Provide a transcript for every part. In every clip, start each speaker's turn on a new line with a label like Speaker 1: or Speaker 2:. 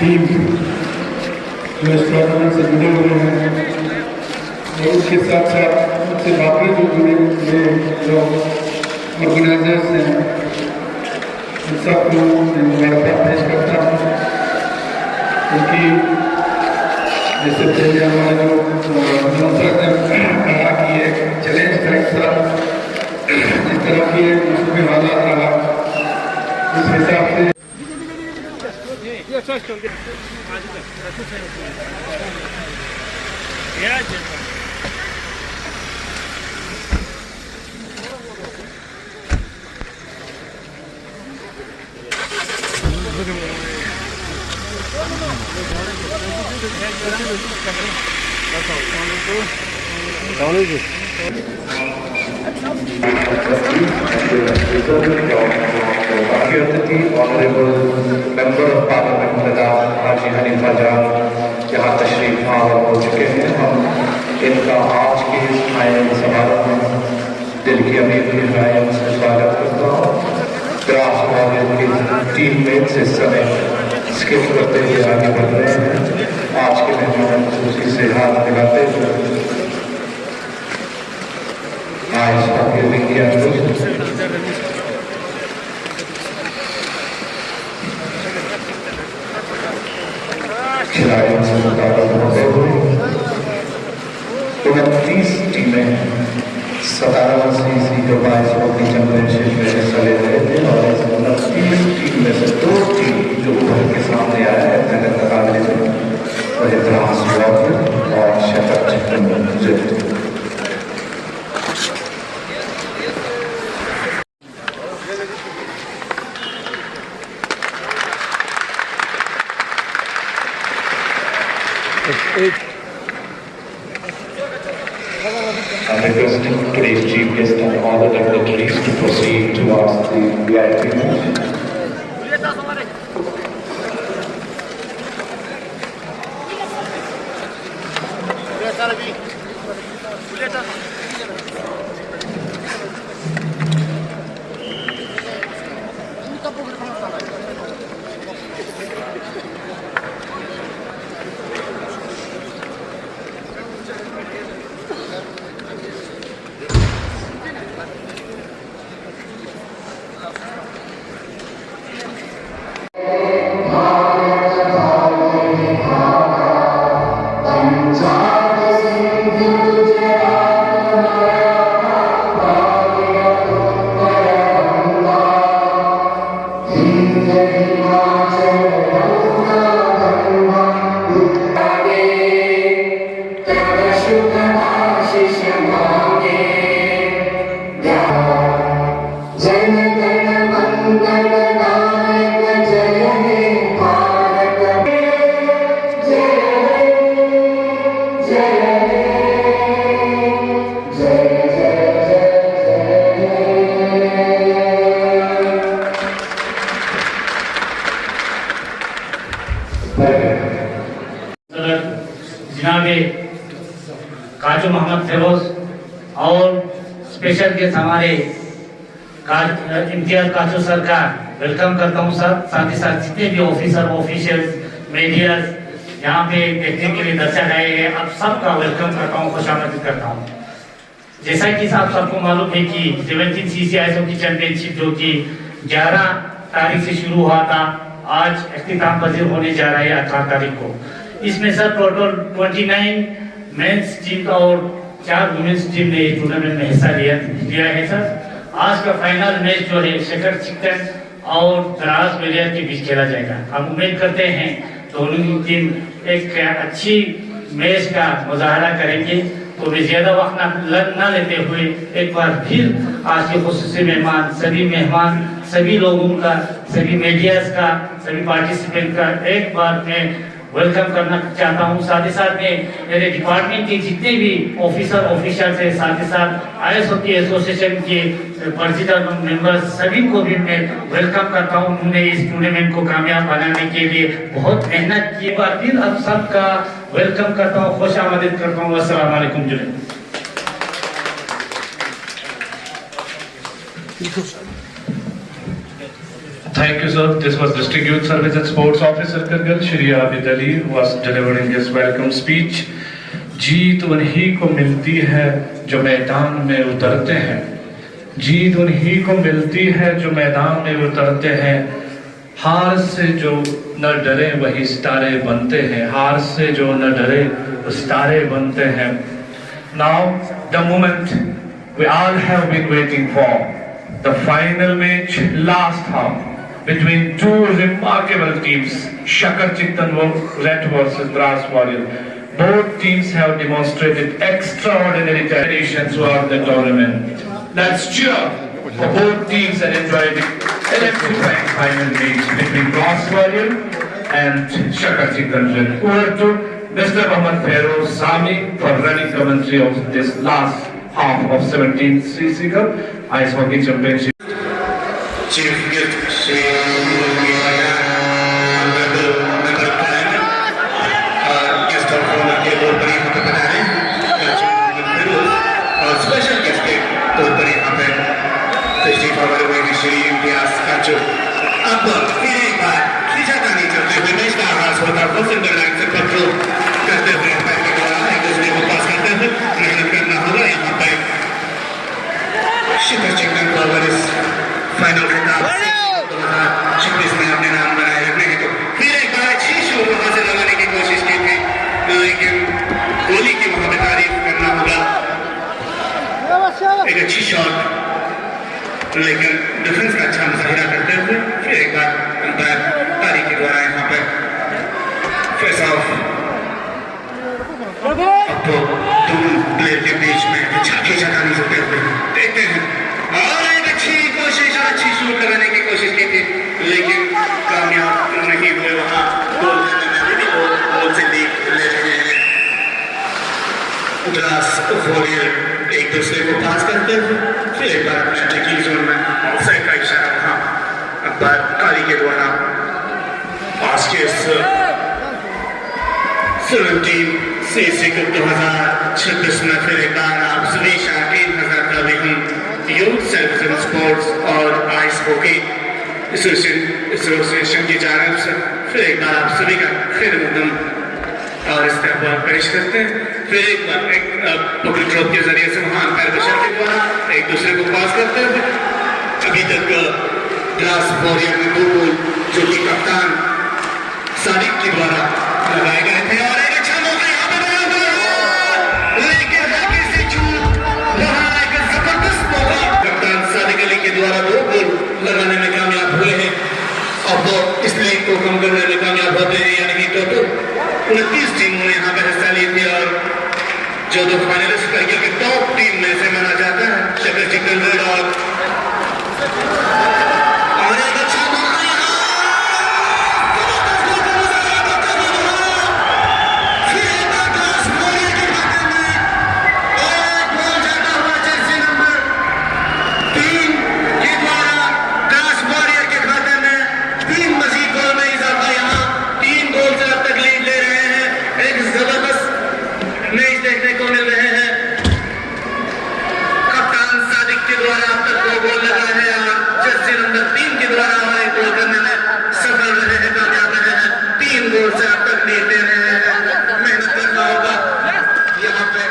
Speaker 1: Team जो इस tournament से जुड़े हुए हैं और उसके साथ साथ उससे बाकी जो जुड़े हुए जो ऑर्गेनाइजर्स हैं उन सबको मुबारकबाद पेश करता हूँ, क्योंकि जैसे पहले हमारा जो निमंत्रक ने कहा कि एक चैलेंज था एक साथ जिस तरह की उसमें हालात रहा उस हिसाब से
Speaker 2: Honorable Member of Parliament Madam Haji Hanifa Jan यहाँ तशरीफ आवर हो चुके हैं। हम इनका आज के इस आयोजन समारोह में दिल की अमीर गहराइयों से स्वागत करता हूँ। ग्रास वॉरियर की टीम मेट्स इस समय स्किप करते हुए आगे बढ़ रहे हैं। आज के मेहमान खुशी से हाथ मिलाते हुए आइस हॉकी विंग के अंदर खिलाड़ियों से मुताबिक होते हुए 29 टीमें 17वीं सीजन 22 हॉकी चैंपियनशिप में हिस्सा ले रहे थे और इस 29 टीम में से 2 टीम जो उभर के सामने आया है नगर मुकाबले में वह ग्रास वॉरियर और shutter chicken I'm requesting today's chief guest and all the dignitaries to proceed towards the VIP match.
Speaker 3: काजू मोहम्मद फिरोज और स्पेशल गेस्ट हमारे इम्तियाज काजू सर का वेलकम करता हूं सर। साथ ही साथ जितने भी ऑफिसर ऑफिशियल्स मीडिया यहाँ पे देखने के लिए दर्शक आए हैं, अब सबका वेलकम करता हूँ, खुशामदीद करता हूँ। जैसा कि साहब सबको मालूम है कि 17 CCI हॉकी चैंपियनशिप जो कि 11 तारीख से शुरू हुआ था, आज इख्तिताम पजीर होने जा रहा है 18 तारीख को। इसमें सर टोटल 29 मेंस टीम और 4 वुमेन्स टीम ने टूर्नामेंट में हिस्सा लिया है सर। आज का फाइनल मैच जो है शेखर चिकन और द्रास वेलियर के बीच खेला जाएगा। हम उम्मीद करते हैं दोनों टीम एक अच्छी मैच का मुजाहरा करेंगे। तो मैं ज्यादा वक्त ना लेते हुए एक बार फिर आज के खुसूसी मेहमान सभी लोगों का, सभी मीडियाज का, सभी पार्टिसिपेंट का एक बार मैं वेलकम करना चाहता हूं। साथ ही साथ में मेरे डिपार्टमेंट के जितने भी ऑफिसर ऑफिशियल्स हैं, साथ ही साथ आईएएस हॉकी एसोसिएशन के प्रेसिडेंट मेंबर्स, सभी को भी मैं वेलकम करता हूं। उन्होंने इस टूर्नामेंट को कामयाब बनाने के लिए बहुत मेहनत की। बार फिर अब सबका वेलकम करता हूं, खुश आमदीद करता हूं। अस्सलाम वालेकुम Junaid.
Speaker 2: Thank you, sir. This was District Youth Service and Sports Officer Kargil, Shri Abid Ali, was delivering his welcome speech. जीत उन्हीं को मिलती है जो मैदान में उतरते हैं। जीत उन्हीं को मिलती है जो मैदान में उतरते हैं। हार से जो न डरे वही सितारे बनते हैं। हार से जो न डरे वो सितारे बनते हैं। Now the moment we all have been waiting for, the final match, last half, between two remarkable teams, Shakar Chitan Red versus Brass Warrior. Both teams have demonstrated extraordinary dedication throughout the tournament. Let's cheer for both teams and enjoy the electrifying final match between Brass Warrior and Shakar Chitan Red. Over to Mr. Mohammad Feroz Sami for running commentary of this last half of 17th CC Cup Ice Hockey Championship.
Speaker 4: Chief guest Shri Honorable guest of honor के दो पर यहाँ पे बना रहे हैं और special guest के दो पर यहाँ पे तशरीफ हमारे हुए श्री इम्तियाज काचू। अब फिर एक बार खींचातानी करते हुए मैच का आगाज होता है। सिंगल लाइन से पत्थर करते हुए पैर के द्वारा एक दूसरे को पास करते हुए मेहनत करना होगा। यहाँ पे शिखर चिकन पावर इस फाइनल खिताब 2026 में अपने नाम बनाए रखने की तो फिर एक बार अच्छी शॉट वहां से लगाने की कोशिश की थी, लेकिन गोली की वहां पे तारीफ करना होगा। एक अच्छी शॉट लेकिन डिफेंस का अच्छा मुजाहिरा करते हुए फिर एक बार अंपायर तारीफ के द्वारा यहाँ पे फेस ऑफ। अब तो दोनों प्लेयर के बीच में अच्छा खींचातानी होते हुए देखते हैं और एक अच्छी कोशिश और अच्छी शूट लगाने की कोशिश की थी, लेकिन कामयाब नहीं हुए। वहां गोल करने में भी गोल से लीड ले रहे हैं। ग्लास वॉरियर एक दूसरे को पास करते हुए फिर एक बार अपने अटैकिंग जोन में ऑफसाइड का इशारा वहां अंपायर कारी के द्वारा। आज के इस 17 CC Cup 2026 में फिर एक बार आप सभी शायकीन नजर का भी हम यूथ सर्विस एंड स्पोर्ट्स और आइस हॉकी एसोसिएशन की जानिब से फिर एक बार आप सभी का खैर मकदम और इस्तेमाल पेश करते हैं। फिर एक बार एक पकड़ ड्रॉप के जरिए से वहां अंपायर बशर के द्वारा एक दूसरे को पास करते हुए अभी तक ग्लास वॉरियर में 2 गोल जो कि कप्तान सादिक के द्वारा लगाए गए थे और एक अच्छा मौका यहाँ पे बना हुआ है, लेकिन हल्की सी चूक वहां एक जबरदस्त मौका कप्तान सादिक अली के द्वारा 2 गोल लगाने में कामयाब हुए हैं। अब वो इस लीग को कम करने में कामयाब होते हैं, यानी कि टोटल 29 टीमों ने यहाँ पे हिस्सा ली थी और जो 2 फाइनलिस्ट करके के टॉप टीम में से माना जाता है शक्कर चिकन रेड और एक अच्छा मौका यहाँ फिर एक बार ग्लास वॉरियर के खाते में एक गोल जाता हुआ जर्सी नंबर 3 के द्वारा ग्लास वॉरियर के खाते में 3 मजीद गोल में इजाफा। यहाँ 3 गोल से अब तक लीड ले रहे हैं। एक जबरदस्त मैच देखने को मिल रहे हैं। कप्तान सादिक के द्वारा अब तक 2 गोल लगाए हैं और जर्सी नंबर 3 के द्वारा हमारे गोल करने में सफल रहे हैं, कामयाब रहे हैं। 3 गोल से अब तक लीड ले रहे हैं। मेहनत करना होगा यहाँ पे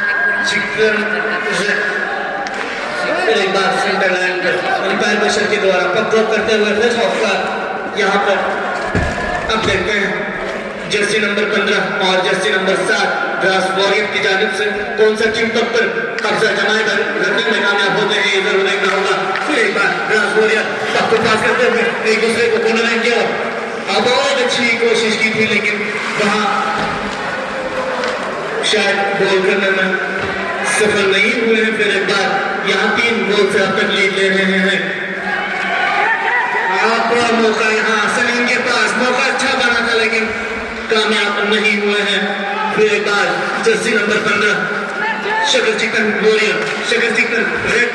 Speaker 4: चिकन एक बार सेंटर लाइन पर अंपायर बशर के द्वारा पक ड्रॉप करते हुए फेस ऑफ का यहाँ पर अब देखते हैं जर्सी नंबर 15 और जर्सी नंबर 7 ग्लास वॉरियर की जानिब से कौन सा टीम तब पर कब्जा जमाए रखने में कामयाब होते हैं, ये जरूर देखना होगा। फिर एक बार ग्लास वॉरियर पक को पास करते हुए एक दूसरे को कॉर्नर लाइन किया। अब बहुत अच्छी कोशिश की थी, लेकिन वहां शायद गोल करने में सफल नहीं हुए हैं। फिर एक बार यहाँ 3 गोल से अब तक लीड ले रहे हैं। बड़ा मौका यहाँ सलीम के पास, मौका अच्छा बना था लेकिन कामयाब नहीं हुए हैं। फिर एक बार जर्सी नंबर 15 शक्ल चिकन वॉरियर, शक्ल चिकन रेड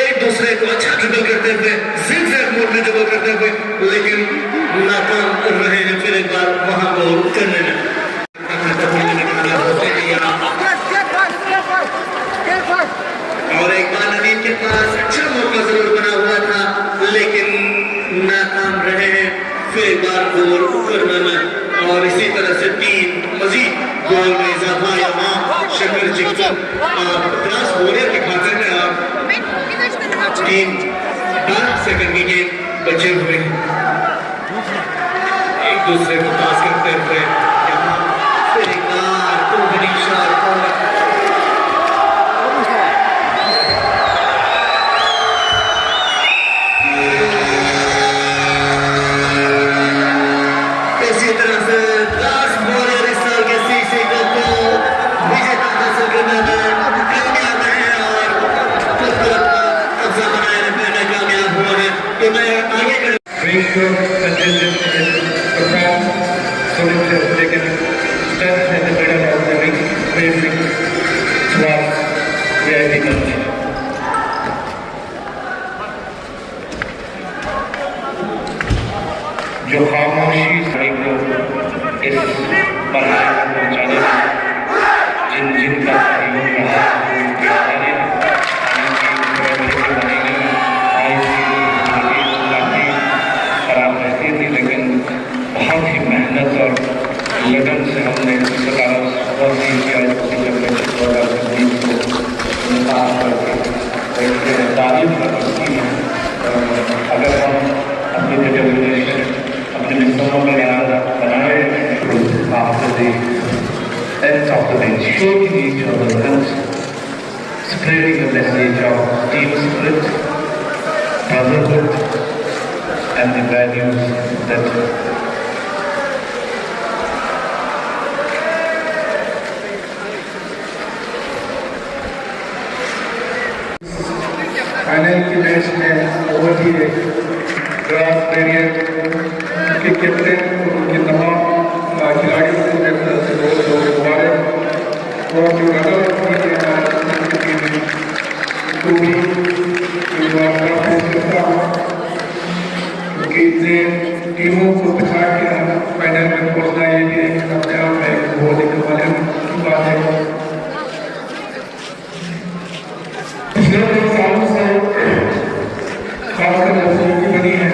Speaker 4: एक दूसरे को अच्छा ड्रिबल करते हुए, जिगजैग मोड में ड्रिबल करते हुए, लेकिन नाकाम रहे हैं फिर एक बार वहां गोल करने में। और एक बार नदीम के पास अच्छा मौका जरूर बना हुआ था, लेकिन नाकाम रहे हैं फिर एक बार गोल करने में। और इसी तरह से 3 मजीद गोल में इजाफा यहाँ शक्ल चिकन ग्रास वॉरियर के खाते में आप 12 सेकंड की गेंद बचे हुए हैं। एक दूसरे को पास करते हुए यहाँ फिर एक बार तो बड़ी शॉट इसी तरह से ग्रास वॉरियर इस साल के सीसी कप को विजेता हासिल करने में कामयाब है और खुद को कब्जा बनाए रखने में कामयाब हुआ है। तो मैं आगे
Speaker 1: Great work contingent in Japan, students have taken steps in the middle of the ring, racing towards VIP culture. जो खामोशी सभी को इस मरहले तक पहुंचाने में जिन जिन का सहयोग रहा उनके सारे खराब रहती थी, लेकिन बहुत ही मेहनत और लगन से हमने बहुत ही चैंपियनशिप 2020 को निकाल करके एक तारीफ कर सकती है। अगर हम अपनी डिटर्मिनेशन अपने मित्रों में बनाए after the end of the day, showing each other and spreading the message of team spirit, brotherhood, and the values that final की मैच में बहुत ही ग्रास वेरिएंट के कैप्टन और उनके तमाम खिलाड़ियों को मेरी तरफ से बहुत बहुत मुबारक। और जो रनर को भी करता हूँ, क्योंकि इतने टीमों को बचा के हम फाइनल में पहुँचना ये भी एक अपने आप में बहुत ही कमाल की बात है। पिछले 2 सालों से खासकर नजदीकी बनी है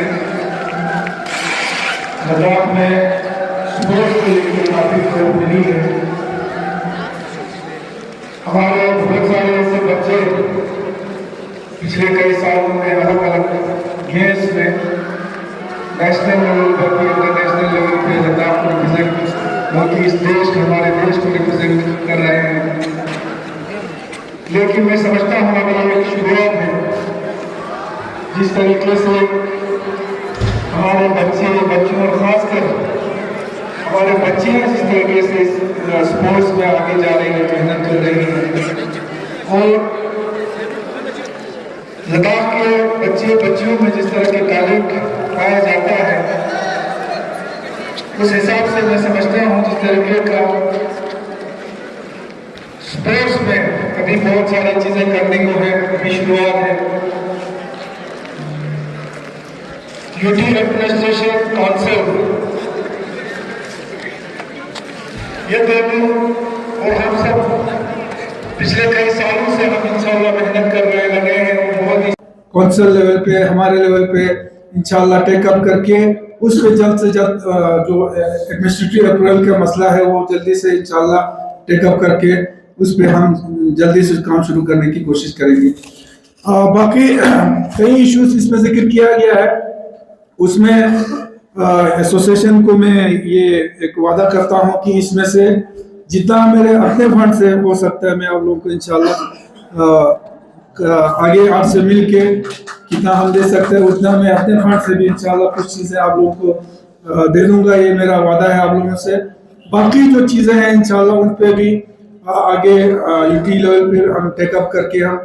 Speaker 1: लद्दाख में स्पोर्ट्स को लेकर काफी सहयोग मिली है। हमारे बहुत सारे ऐसे बच्चे पिछले कई सालों में अलग अलग गेम्स में नेशनल लेवल पर भी इंटरनेशनल लेवल पे लद्दाख को रिप्रेजेंट बल्कि इस देश को हमारे देश को रिप्रेजेंट कर रहे हैं। लेकिन मैं समझता हूँ अगर एक शुरुआत है, जिस तरीके से हमारे बच्चों और खासकर हमारे बच्चियाँ जिस तरीके से स्पोर्ट्स में आगे जा रही हैं, मेहनत कर रही हैं, और लद्दाख के बच्चियों में जिस तरह के टैलेंट पाया जाता है, उस हिसाब से मैं समझता हूँ जिस तरीके का स्पोर्ट्स में अभी बहुत सारी चीजें करने को है, अभी शुरुआत है। यूटी एडमिनिस्ट्रेशन काउंसिल ये दोनों और हम सब पिछले कई सालों से हम इंशाल्लाह मेहनत कर रहे लगे हैं। बहुत ही काउंसिल लेवल पे, हमारे लेवल पे इंशाल्लाह टेकअप करके उसको जल्द से जल्द जो एडमिनिस्ट्रेटिव अप्रूवल का मसला है वो जल्दी से इंशाल्लाह टेकअप करके उस पर हम जल्दी से काम शुरू करने की कोशिश करेंगे। बाकी कई इश्यूज इसमें जिक्र किया गया है, उसमें एसोसिएशन को मैं ये एक वादा करता हूं कि इसमें से जितना मेरे अपने फंड से हो सकता है मैं आप लोगों को इंशाल्लाह आगे आपसे मिल के कितना हम दे सकते हैं उतना मैं अपने फंड से भी इंशाल्लाह कुछ चीज़ें आप लोगों को दे दूंगा, ये मेरा वादा है आप लोगों से। बाकी जो चीज़ें हैं इंशाल्लाह उन पे भी आगे यूटी लेवल पे हम टेकअप करके हम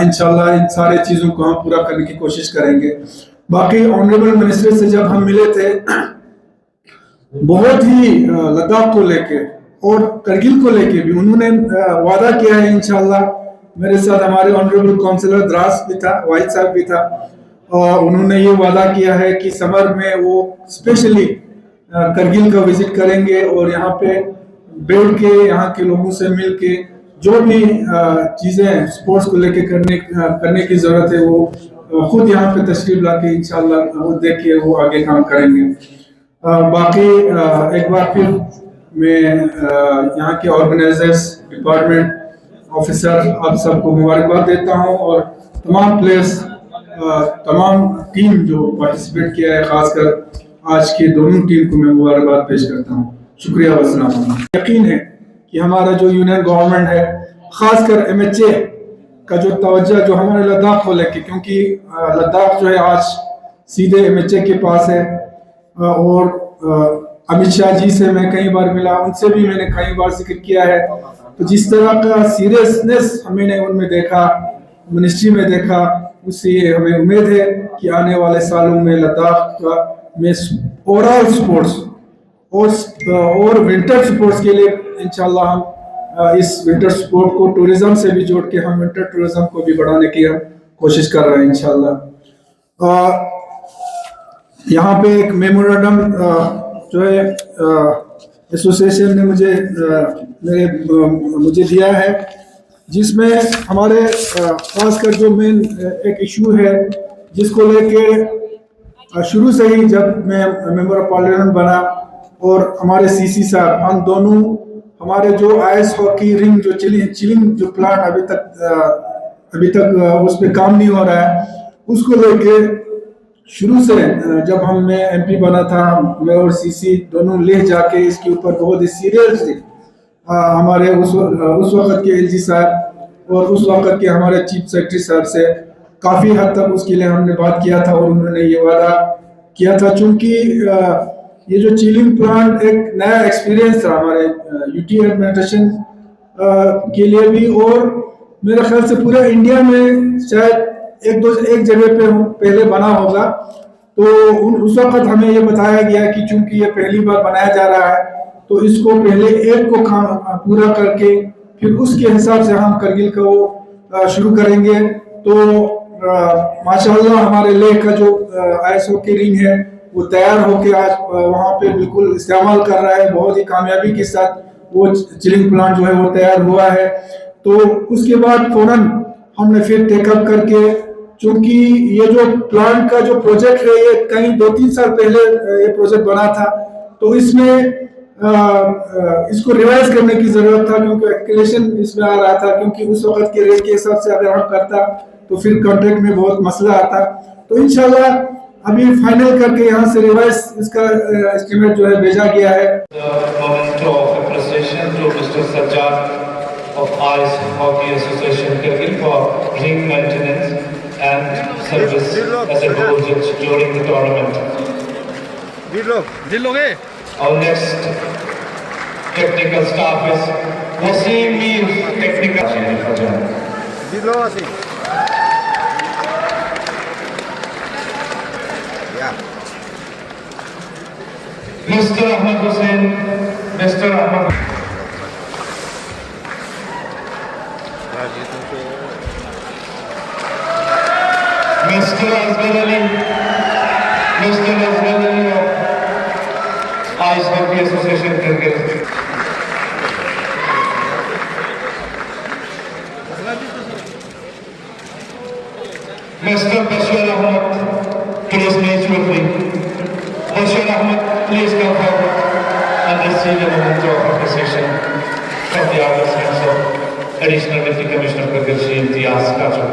Speaker 1: इंशाल्लाह इन सारे चीज़ों को हम पूरा करने की कोशिश करेंगे। बाकी ऑनरेबल मिनिस्टर से जब हम मिले थे बहुत ही लद्दाख को लेके और करगिल को लेके भी उन्होंने वादा किया है। इंशाल्लाह मेरे साथ हमारे ऑनरेबल काउंसिलर द्रास भी था, वाहिद साहब भी था, और उन्होंने ये वादा किया है कि समर में वो स्पेशली करगिल का विजिट करेंगे और यहाँ पे बैठ के यहाँ के लोगों से मिल के जो भी चीज़ें स्पोर्ट्स को लेके करने की ज़रूरत है वो खुद यहाँ पे तशरीफ ला के इंशाल्लाह वो देख के वो आगे काम करेंगे। बाकी एक बार फिर मैं यहाँ के ऑर्गेनाइजर्स, डिपार्टमेंट ऑफिसर आप सबको मुबारकबाद देता हूँ और तमाम प्लेयर्स, तमाम टीम जो पार्टिसिपेट किया है, खासकर आज के दोनों टीम को मैं मुबारकबाद पेश करता हूँ। शुक्रिया वस्सलाम। यकीन है कि हमारा जो यूनियन गवर्नमेंट है, खासकर MHA का जो तवज्जो जो हमारे लद्दाख को लेके, क्योंकि लद्दाख जो है आज सीधे MHA के पास है, और अमित शाह जी से मैं कई बार मिला, उनसे भी मैंने कई बार जिक्र किया है। तो जिस तरह का सीरियसनेस हमने उनमें देखा, मिनिस्ट्री में देखा, उससे हमें उम्मीद है कि आने वाले सालों में लद्दाख का में ओवरऑल स्पोर्ट्स और विंटर स्पोर्ट्स के लिए इंशाल्लाह हम इस विंटर स्पोर्ट को टूरिज्म से भी जोड़ के हम विंटर टूरिज्म को भी बढ़ाने की हम कोशिश कर रहे हैं इंशाल्लाह। यहाँ पे एक मेमोरेंडम जो है एसोसिएशन ने मुझे दिया है, जिसमें हमारे खासकर जो मेन एक इशू है जिसको लेके शुरू से ही जब मैं मेंबर ऑफ पार्लियामेंट बना और हमारे CC साहब, हम दोनों हमारे जो आइस हॉकी रिंग जो चिलिंग जो प्लांट अभी तक उस पर काम नहीं हो रहा है, उसको लेके शुरू से जब मैं MP बना था, मैं और CC दोनों ले जाके इसके ऊपर बहुत ही सीरियसली हमारे उस वक्त के LG साहब और उस वक्त के हमारे चीफ सेक्रेटरी साहब से काफ़ी हद तक उसके लिए हमने बात किया था और उन्होंने ये वादा किया था। चूँकि ये जो चिलिंग प्लांट एक नया एक्सपीरियंस था हमारे UT एडमिनिस्ट्रेशन के लिए भी, और मेरे ख्याल से पूरे इंडिया में शायद एक जगह पे पहले बना होगा। तो उस वक्त हमें ये बताया गया कि चूंकि ये पहली बार बनाया जा रहा है तो इसको पहले एक को काम पूरा करके फिर उसके हिसाब से हम करगिल को शुरू करेंगे। तो माशाल्लाह हमारे लेह का जो आइस हॉकी रिंग है वो तैयार होके आज वहाँ पे बिल्कुल इस्तेमाल कर रहा है, बहुत ही कामयाबी के साथ वो चिलिंग प्लांट जो है वो तैयार हुआ है। तो उसके बाद फौरन हमने फिर टेकअप करके, चूंकि ये जो प्लांट का जो प्रोजेक्ट है ये कहीं 2-3 साल पहले ये प्रोजेक्ट बना था, तो इसमें इसको रिवाइज करने की जरूरत था, क्योंकि एक्सकेलेशन इसमें आ रहा था, क्योंकि उस वक्त के रेट के हिसाब से अगर हम करता तो फिर कॉन्ट्रैक्ट में बहुत मसला आता। तो इंशाल्लाह अभी फाइनल करके यहाँ से रिवाइज इसका एस्टिमेट जो है भेजा गया है।
Speaker 2: of Ice Hockey Association Kargil for ring maintenance and service as a goal judge during the tournament. Our next technical staff is Wasim Mir, technical. Mr. Ahmad Hussain, Mr. Ahmad. Mr. Azman Ali, Mr. Azman Ali of Ice Hockey Association Kargil. Mr. Bashir Ahmad, please meet with me. Bashir Ahmad, please come forward and receive a memento of appreciation from the Honorable Hands of Additional Deputy Commissioner Kargil Shri Imtiaz Kachar.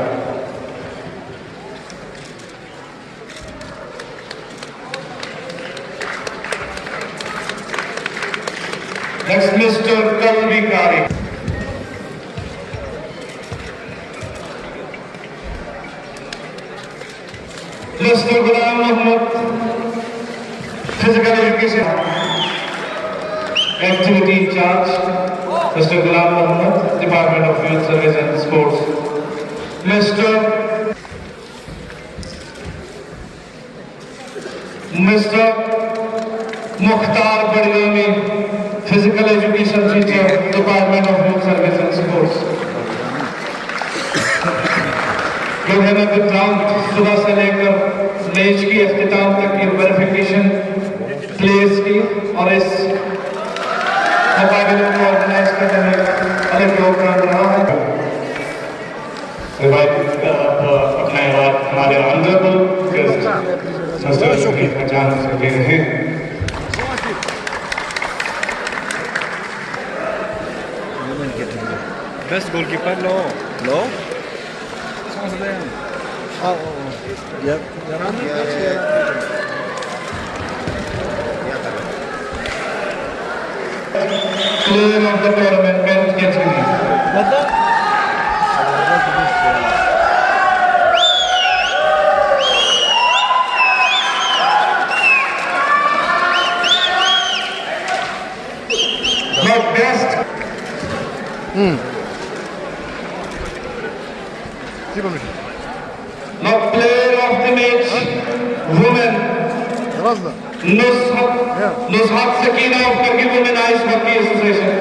Speaker 2: Next, Mr. Kalvi Kari. Mr. Ghulam Muhammad, Physical Education Activity in Charge, Mr. Ghulam Muhammad, Department of Youth Service and Sports. Mr.
Speaker 1: Mukhtar Badgami, Physical Education Teacher, Department of Youth Service and Sports. जो है ना विद्रांत सुबह से लेकर match की अख्तिताम तक की verification place की और इस मुकाबले को ऑर्गेनाइज करने में अलग योगदान रहा है। अपने बाद हमारे ऑनरेबल गेस्ट पहचान से ले रहे हैं।
Speaker 5: Best goalkeeper, no. No? Yep.
Speaker 1: Player of the tournament, Ben Ketchum. The best. Now player of the match, women. Nushat Sakina of Kargil Women Ice Hockey Association.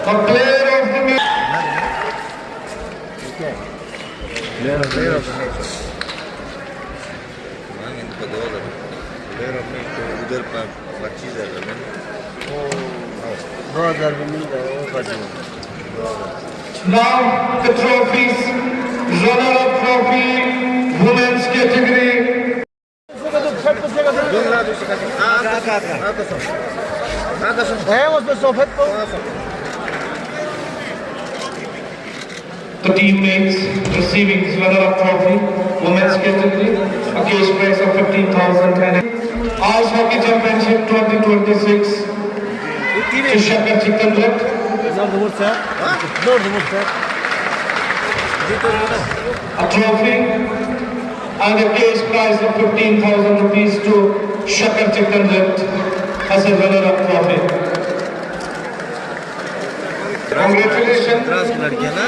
Speaker 1: A player of the match.
Speaker 5: उधर 25,000
Speaker 1: Now the trophies, runner-up trophy, women's category. The teammates receiving runner-up trophy, women's category, a cash prize of 15,000. Ice Hockey Championship 2026 to Shakar Chikkanjat. A trophy and a cash prize of 15,000 rupees to Shakar Chikkanjat as a runner-up trophy. Congratulations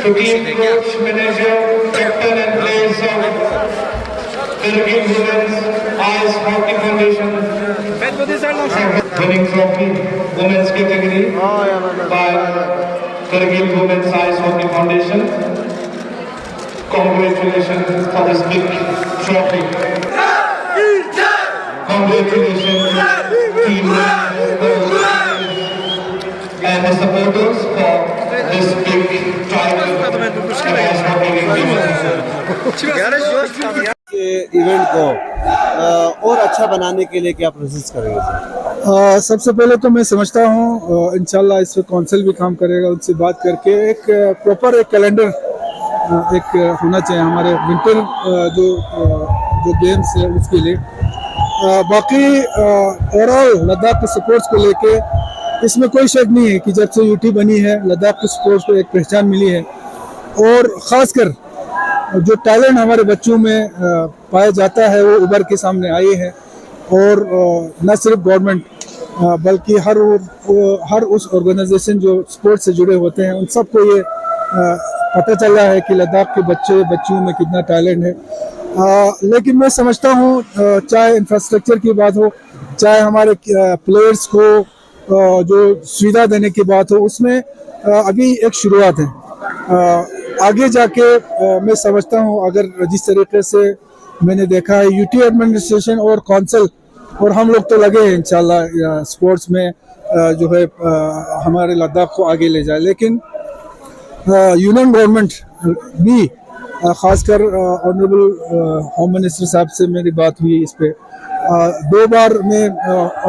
Speaker 1: to team coach, manager, captain and players of Kargil Women's Ice Hockey Foundation. Winning trophy, women's category by Kargil Women's Ice Hockey Foundation. Congratulations for this big trophy. Congratulations team and the supporters for this big tribal ice hockey game.
Speaker 6: Event को और अच्छा बनाने के लिए क्या process करेंगे?
Speaker 7: सबसे पहले तो मैं समझता हूँ इंशाल्लाह इस पर काउंसिल भी काम करेगा, उनसे बात करके एक प्रॉपर एक कैलेंडर एक होना चाहिए हमारे विंटर जो गेम्स है उसके लिए। बाकी ओवरऑल लद्दाख के स्पोर्ट्स को लेके इसमें कोई शक नहीं है कि जब से यूटी बनी है लद्दाख के स्पोर्ट्स को एक पहचान मिली है और ख़ासकर जो टैलेंट हमारे बच्चों में पाया जाता है वो उभर के सामने आए हैं। और न सिर्फ गवर्नमेंट बल्कि हर उस ऑर्गेनाइजेशन जो स्पोर्ट्स से जुड़े होते हैं उन सबको ये पता चला है कि लद्दाख के बच्चों में कितना टैलेंट है। लेकिन मैं समझता हूँ चाहे इंफ्रास्ट्रक्चर की बात हो, चाहे हमारे प्लेयर्स को जो सुविधा देने की बात हो, उसमें अभी एक शुरुआत है। आगे जाके मैं समझता हूँ अगर जिस तरीके से मैंने देखा है यूटी एडमिनिस्ट्रेशन और काउंसिल और हम लोग तो लगे हैं इंशाल्लाह स्पोर्ट्स में जो है हमारे लद्दाख को आगे ले जाए। लेकिन यूनियन गवर्नमेंट भी खासकर ऑनरेबल होम मिनिस्टर साहब से मेरी बात हुई इस पे। 2 बार मैं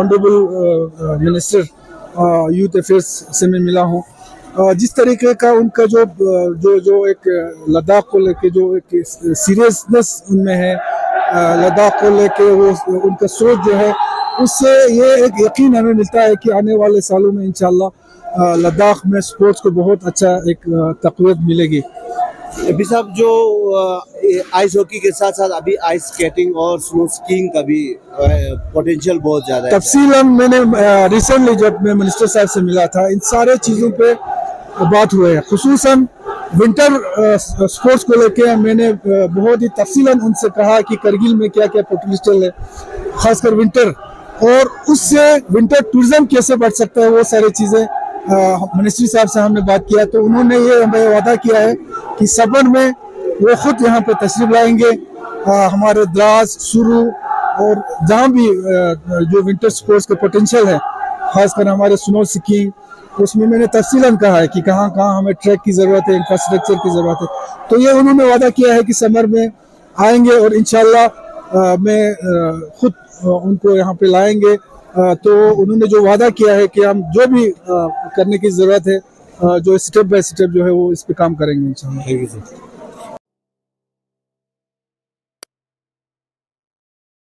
Speaker 7: ऑनरेबल मिनिस्टर यूथ अफेयर्स से मैं मिला हूँ। जिस तरीके का उनका जो एक लद्दाख को लेके जो एक सीरियसनेस उनमें है, लद्दाख को लेके वो उनका सोच जो है उससे ये एक यकीन हमें मिलता है कि आने वाले सालों में इंशाल्लाह लद्दाख में स्पोर्ट्स को बहुत अच्छा एक तक़वियत मिलेगी।
Speaker 6: अभी साहब जो आइस हॉकी के साथ साथ अभी आइस स्केटिंग और स्नो स्कीइंग का भी पोटेंशियल बहुत ज्यादा है।
Speaker 7: तफसीलन मैंने रिसेंटली जब मैं मिनिस्टर साहब से मिला था इन सारे चीज़ों पे बात हुए है, खुसूसन विंटर स्पोर्ट्स को लेके मैंने बहुत ही तफसीलन उनसे कहा कि करगिल में क्या क्या पोटेंशियल है, खासकर विंटर, और उससे विंटर टूरिज्म कैसे बढ़ सकता है, वो सारी चीज़ें मिनिस्ट्री साहब से हमने बात किया। तो उन्होंने ये हमें वादा किया है कि समर में वो खुद यहाँ पे तशरीफ लाएंगे, हमारे द्रास, सुरू और जहाँ भी जो विंटर स्पोर्ट्स के पोटेंशियल है, खासकर हमारे स्नो स्कीइंग, उसमें मैंने तफसीलन कहा है कि कहाँ कहाँ हमें ट्रैक की ज़रूरत है, इंफ्रास्ट्रक्चर की ज़रूरत है। तो ये उन्होंने वादा किया है कि समर में आएंगे और इंशाल्लाह मैं खुद उनको यहाँ पे लाएंगे। तो उन्होंने जो वादा किया है कि हम जो भी करने की ज़रूरत है, जो स्टेप बाय स्टेप जो है वो इस पे काम करेंगे इंशाल्लाह।
Speaker 6: Thank you sir.